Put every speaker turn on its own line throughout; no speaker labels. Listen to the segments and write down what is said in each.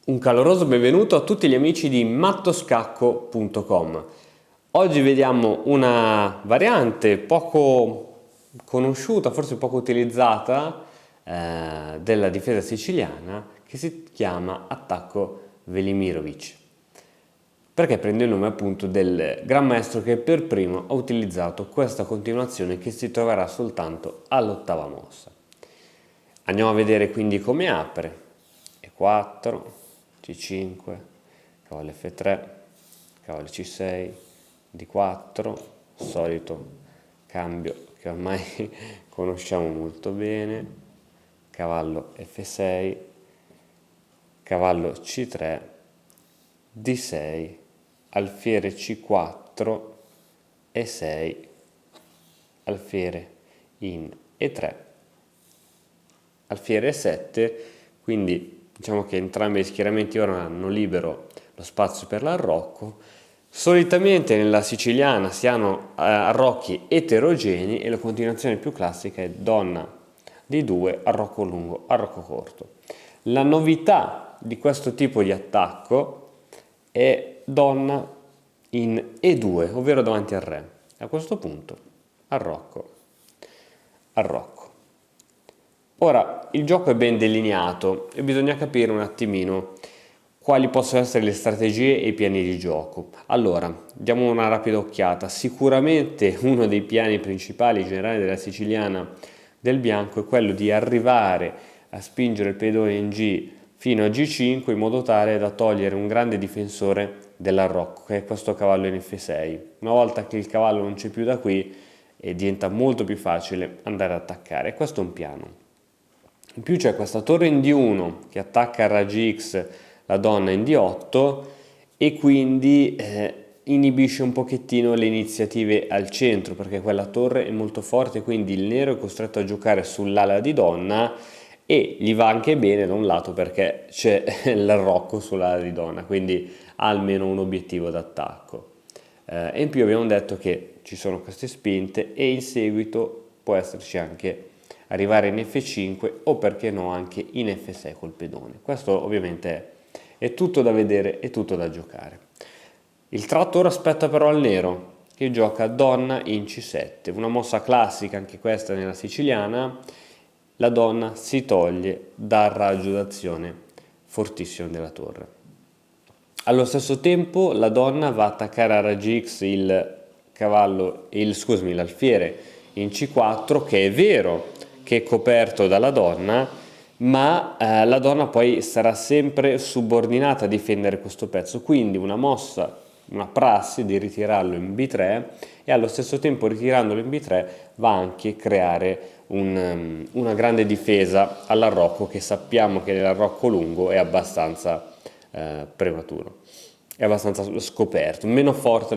Un caloroso benvenuto a tutti gli amici di mattoscacco.com. Oggi vediamo una variante poco conosciuta, forse poco utilizzata, della difesa siciliana, che si chiama attacco Velimirovic, perché prende il nome appunto del gran maestro che per primo ha utilizzato questa continuazione che si troverà soltanto all'ottava mossa. Andiamo a vedere quindi come apre. E4, C5, cavallo F3, cavallo C6, D4, solito cambio che ormai conosciamo molto bene, cavallo F6, cavallo C3, D6, alfiere C4, E6, alfiere in E3, alfiere E7, quindi diciamo che entrambi gli schieramenti ora hanno libero lo spazio per l'arrocco. Solitamente nella siciliana si hanno arrocchi eterogenei e la continuazione più classica è donna D2, arrocco lungo, arrocco corto. La novità di questo tipo di attacco è donna in E2, ovvero davanti al re. A questo punto arrocco, arrocco. Ora, il gioco è ben delineato e bisogna capire un attimino quali possono essere le strategie e i piani di gioco. Allora, diamo una rapida occhiata. Sicuramente uno dei piani principali generali della siciliana del bianco è quello di arrivare a spingere il pedone in G fino a G5 in modo tale da togliere un grande difensore dell'arrocco, che è questo cavallo in F6. Una volta che il cavallo non c'è più da qui, diventa molto più facile andare ad attaccare. Questo è un piano. In più c'è questa torre in D1 che attacca a raggi X la donna in D8 e quindi inibisce un pochettino le iniziative al centro, perché quella torre è molto forte, quindi il nero è costretto a giocare sull'ala di donna e gli va anche bene da un lato perché c'è l'arrocco sull'ala di donna, quindi ha almeno un obiettivo d'attacco. E in più abbiamo detto che ci sono queste spinte e in seguito può esserci anche arrivare in F5 o perché no anche in F6 col pedone. Questo ovviamente è tutto da vedere e tutto da giocare. Il tratto ora aspetta però al nero che gioca donna in C7, una mossa classica anche questa nella siciliana. La donna si toglie dal raggio d'azione fortissimo della torre. Allo stesso tempo la donna va a attaccare a raggi X l'alfiere in C4, che è vero che è coperto dalla donna, ma la donna poi sarà sempre subordinata a difendere questo pezzo, quindi una mossa, una prassi di ritirarlo in B3 e allo stesso tempo ritirandolo in B3 va anche a creare una grande difesa all'arrocco, che sappiamo che nell'arrocco lungo è abbastanza prematuro, è abbastanza scoperto, meno forte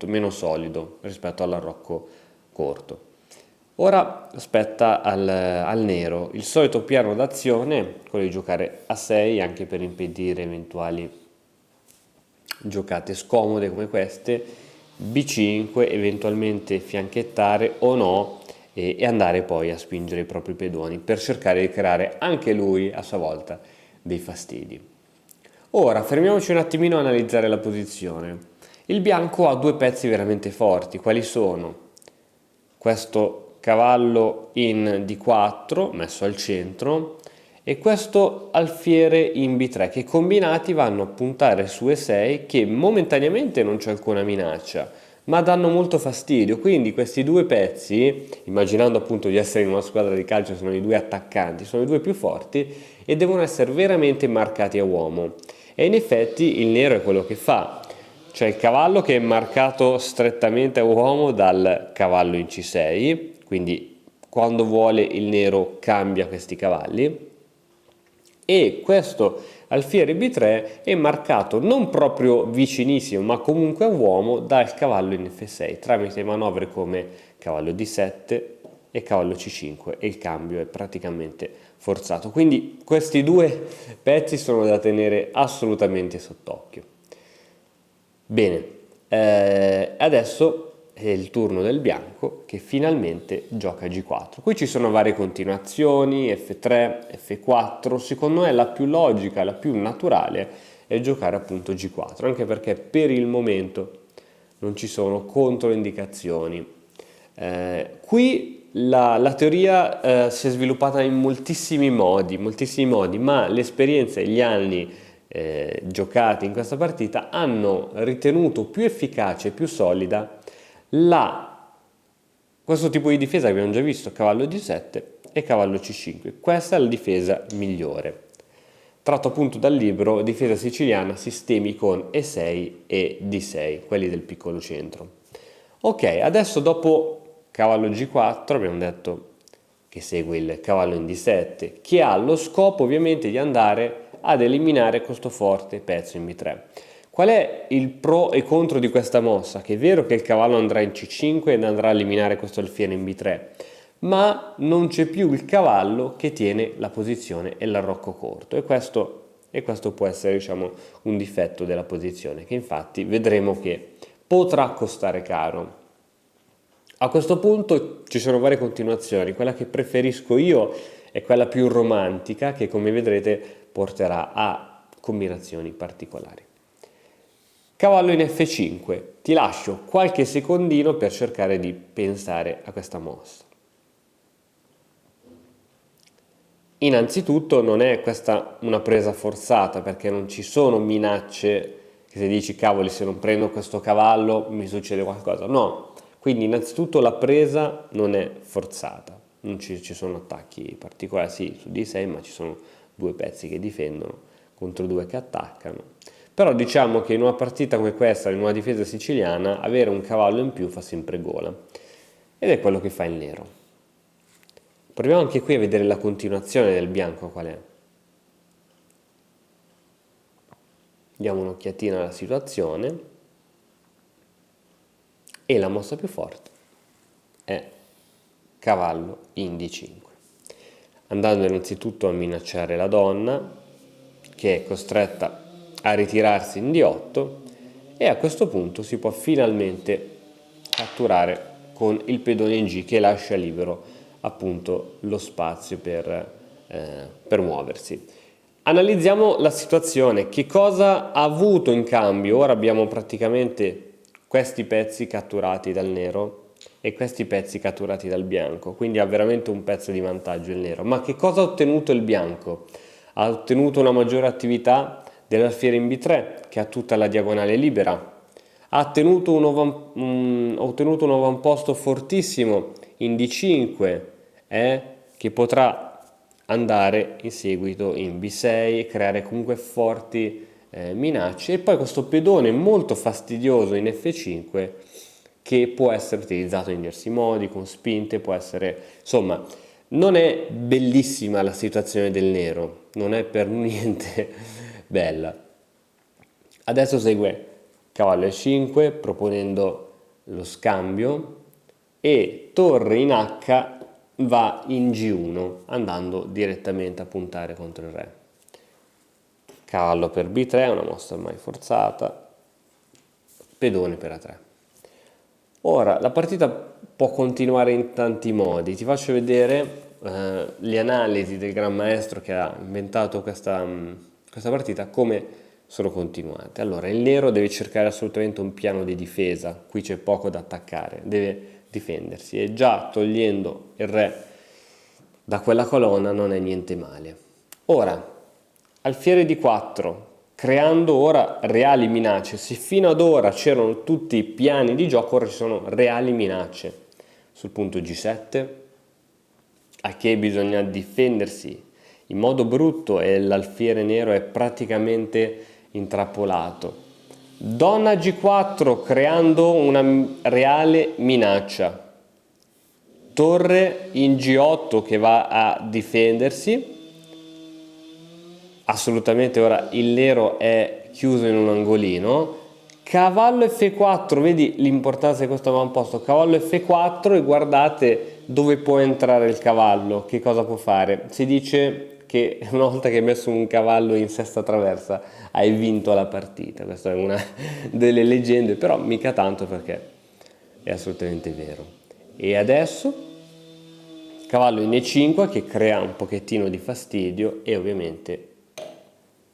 meno solido rispetto all'arrocco corto. Ora aspetta al nero il solito piano d'azione, quello di giocare a 6 anche per impedire eventuali giocate scomode come queste, B5, eventualmente fianchettare o no e andare poi a spingere i propri pedoni per cercare di creare anche lui a sua volta dei fastidi. Ora fermiamoci un attimino a analizzare la posizione. Il bianco ha due pezzi veramente forti, quali sono? Questo cavallo in D4 messo al centro e questo alfiere in B3 che combinati vanno a puntare su E6, che momentaneamente non c'è alcuna minaccia ma danno molto fastidio. Quindi questi due pezzi, immaginando appunto di essere in una squadra di calcio, sono i due attaccanti, sono i due più forti e devono essere veramente marcati a uomo, e in effetti il nero è quello che fa. C'è il cavallo che è marcato strettamente a uomo dal cavallo in C6, quindi quando vuole il nero cambia questi cavalli, e questo alfiere B3 è marcato non proprio vicinissimo ma comunque a uomo dal cavallo in F6 tramite manovre come cavallo D7 e cavallo C5, e il cambio è praticamente forzato. Quindi questi due pezzi sono da tenere assolutamente sott'occhio. Bene, adesso è il turno del bianco che finalmente gioca G4. Qui ci sono varie continuazioni, F3, F4, secondo me la più logica, la più naturale è giocare appunto G4, anche perché per il momento non ci sono controindicazioni. Qui la teoria si è sviluppata in moltissimi modi, ma l'esperienza e gli anni giocati in questa partita hanno ritenuto più efficace e più solida questo tipo di difesa che abbiamo già visto, cavallo G7 e cavallo C5. Questa è la difesa migliore. Tratto appunto dal libro Difesa siciliana, sistemi con E6 e D6, quelli del piccolo centro. Ok, adesso dopo cavallo G4 abbiamo detto che segue il cavallo in D7, che ha lo scopo ovviamente di andare ad eliminare questo forte pezzo in B3. Qual è il pro e contro di questa mossa? Che è vero che il cavallo andrà in C5 ed andrà a eliminare questo alfiere in B3, ma non c'è più il cavallo che tiene la posizione e l'arrocco corto, e questo può essere, diciamo, un difetto della posizione, che infatti vedremo che potrà costare caro. A questo punto ci sono varie continuazioni, quella che preferisco io è quella più romantica, che come vedrete porterà a combinazioni particolari. Cavallo in F5, ti lascio qualche secondino per cercare di pensare a questa mossa. Innanzitutto non è questa una presa forzata, perché non ci sono minacce che se dici cavoli se non prendo questo cavallo mi succede qualcosa, no. Quindi innanzitutto la presa non è forzata, non ci sono attacchi particolari, sì su D6 ma ci sono due pezzi che difendono contro due che attaccano. Però diciamo che in una partita come questa, in una difesa siciliana, avere un cavallo in più fa sempre gola. Ed è quello che fa il nero. Proviamo anche qui a vedere la continuazione del bianco qual è. Diamo un'occhiatina alla situazione. E la mossa più forte è cavallo in D5. Andando innanzitutto a minacciare la donna, che è costretta a ritirarsi in D8, e a questo punto si può finalmente catturare con il pedone in G che lascia libero appunto lo spazio per muoversi. Analizziamo la situazione, che cosa ha avuto in cambio. Ora abbiamo praticamente questi pezzi catturati dal nero e questi pezzi catturati dal bianco, quindi ha veramente un pezzo di vantaggio il nero. Ma che cosa ha ottenuto il bianco? Ha ottenuto una maggiore attività dell'alfiere in B3, che ha tutta la diagonale libera, ha ottenuto un avamposto fortissimo in D5, che potrà andare in seguito in B6, creare comunque forti minacce, e poi questo pedone molto fastidioso in F5 che può essere utilizzato in diversi modi, con spinte, può essere, insomma, non è bellissima la situazione del nero, non è per niente bella. Adesso segue cavallo E5 proponendo lo scambio, e torre in H va in G1 andando direttamente a puntare contro il re. Cavallo per B3, una mossa ormai forzata, pedone per A3. Ora la partita può continuare in tanti modi, ti faccio vedere le analisi del gran maestro che ha inventato questa partita, come sono continuate. Allora, il nero deve cercare assolutamente un piano di difesa, qui c'è poco da attaccare, deve difendersi, e già togliendo il re da quella colonna non è niente male. Ora, alfiere di 4, creando ora reali minacce. Se fino ad ora c'erano tutti piani di gioco, ora ci sono reali minacce sul punto G7, a che bisogna difendersi in modo brutto e l'alfiere nero è praticamente intrappolato. Donna G4 creando una reale minaccia. Torre in G8 che va a difendersi. Assolutamente ora il nero è chiuso in un angolino. Cavallo F4, vedi l'importanza di questo avamposto. Cavallo F4 e guardate dove può entrare il cavallo, che cosa può fare. Si dice che una volta che hai messo un cavallo in sesta traversa hai vinto la partita. Questa è una delle leggende, però mica tanto, perché è assolutamente vero. E adesso cavallo in E5 che crea un pochettino di fastidio e ovviamente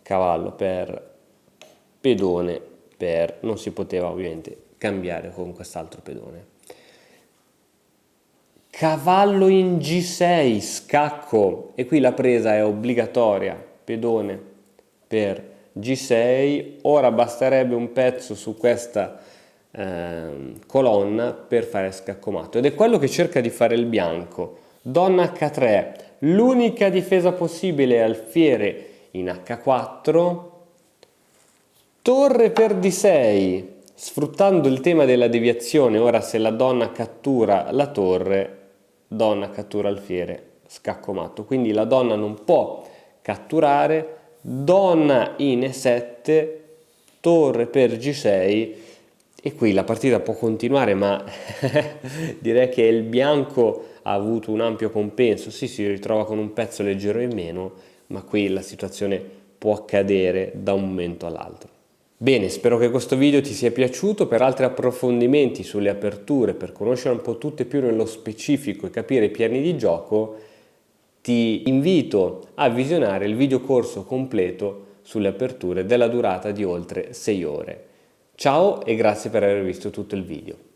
cavallo per pedone per, non si poteva ovviamente cambiare con quest'altro pedone. Cavallo in G6, scacco, e qui la presa è obbligatoria, pedone per G6, ora basterebbe un pezzo su questa colonna per fare scacco matto, ed è quello che cerca di fare il bianco. Donna H3, l'unica difesa possibile è alfiere in H4, torre per D6, sfruttando il tema della deviazione. Ora se la donna cattura la torre, donna cattura alfiere, scacco matto, quindi la donna non può catturare, donna in E7, torre per G6, e qui la partita può continuare, ma direi che il bianco ha avuto un ampio compenso. Sì, si ritrova con un pezzo leggero in meno, ma qui la situazione può accadere da un momento all'altro. Bene, spero che questo video ti sia piaciuto. Per altri approfondimenti sulle aperture, per conoscere un po' tutte più nello specifico e capire i piani di gioco, ti invito a visionare il videocorso completo sulle aperture della durata di oltre 6 ore. Ciao e grazie per aver visto tutto il video.